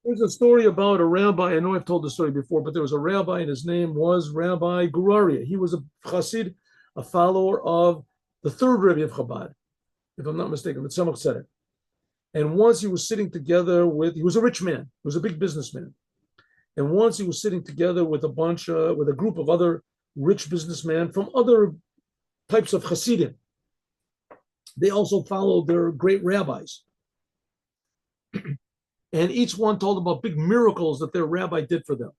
There's a story about a rabbi. I know I've told the story before, but there was a rabbi, and his name was Rabbi Guraria. He was a Chassid, a follower of the third Rebbe of Chabad, if I'm not mistaken, with Tzemach Tzedek. And once he was sitting together he was a rich man, he was a big businessman. And once he was sitting together with with a group of other rich businessmen from other types of Hasidim. They also followed their great rabbis. And each one told about big miracles that their rabbi did for them.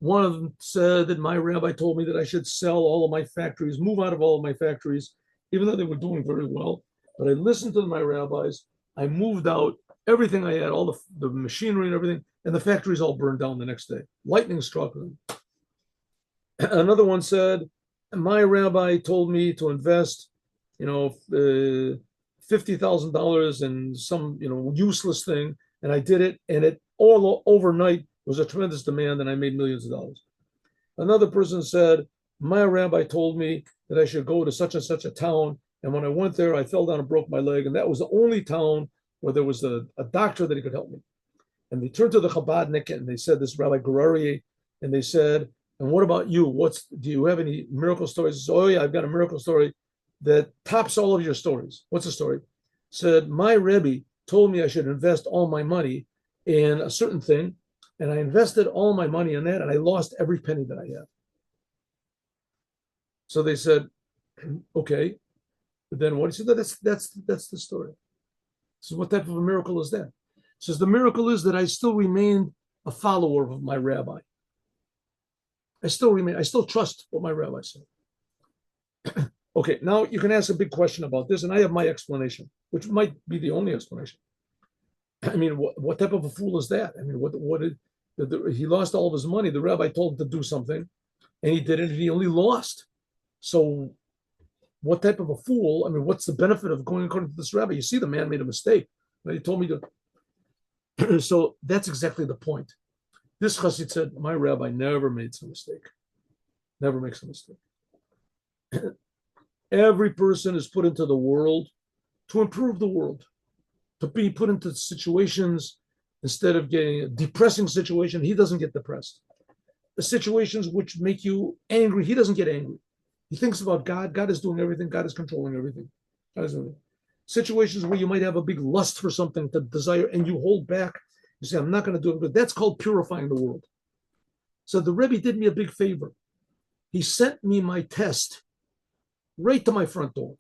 One of them said that my rabbi told me that I should sell all of my factories, move out of all of my factories, even though they were doing very well. But I listened to my rabbis. I moved out everything I had, all the machinery and everything, and the factories all burned down the next day. Lightning struck them. Another one said, my rabbi told me to invest, $50,000 in some, useless thing, and I did it, and it all overnight was a tremendous demand, and I made millions of dollars. Another person said, my rabbi told me that I should go to such and such a town, and when I went there, I fell down and broke my leg, and that was the only town where there was a doctor that he could help me. And they turned to the Chabadnik, and they said, this Rabbi Gurari, and they said, and what about you? Do you have any miracle stories? Said, oh yeah, I've got a miracle story that tops all of your stories. What's the story? Said, my Rebbe told me I should invest all my money in a certain thing, and I invested all my money in that, and I lost every penny that I had. So they said, okay, but then what? He said, that's the story. So what type of a miracle is that? He says, the miracle is that I still remained a follower of my rabbi. I still trust what my rabbi said. Okay, now you can ask a big question about this, and I have my explanation, which might be the only explanation. I mean, what type of a fool is that? I mean, he lost all of his money. The rabbi told him to do something, and he did it, and he only lost. So what type of a fool? I mean, what's the benefit of going according to this rabbi? You see, the man made a mistake. He told me to. So that's exactly the point. This chassid said, my rabbi never made some mistake. Never makes a mistake. Every person is put into the world to improve the world, to be put into situations instead of getting a depressing situation. He doesn't get depressed. The situations which make you angry, he doesn't get angry. He thinks about God. God is doing everything. God is controlling everything. Situations where you might have a big lust for something to desire and you hold back. You say, I'm not going to do it. But that's called purifying the world. So the Rebbe did me a big favor. He sent me my test right to my front door.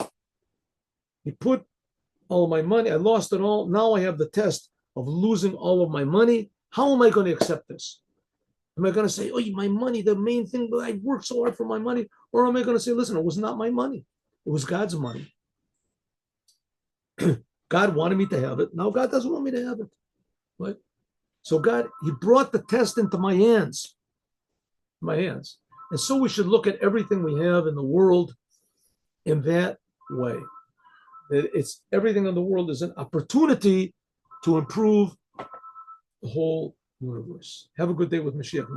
He put all of my money. I lost it all. Now I have the test of losing all of my money. How am I going to accept this? Am I going to say, oh, my money, the main thing, I worked so hard for my money? Or am I going to say, listen, it was not my money. It was God's money. God wanted me to have it. Now God doesn't want me to have it. Right? So God, he brought the test into my hands. And so we should look at everything we have in the world in that way. That it's everything in the world is an opportunity to improve the whole universe. Have a good day with Mashiach.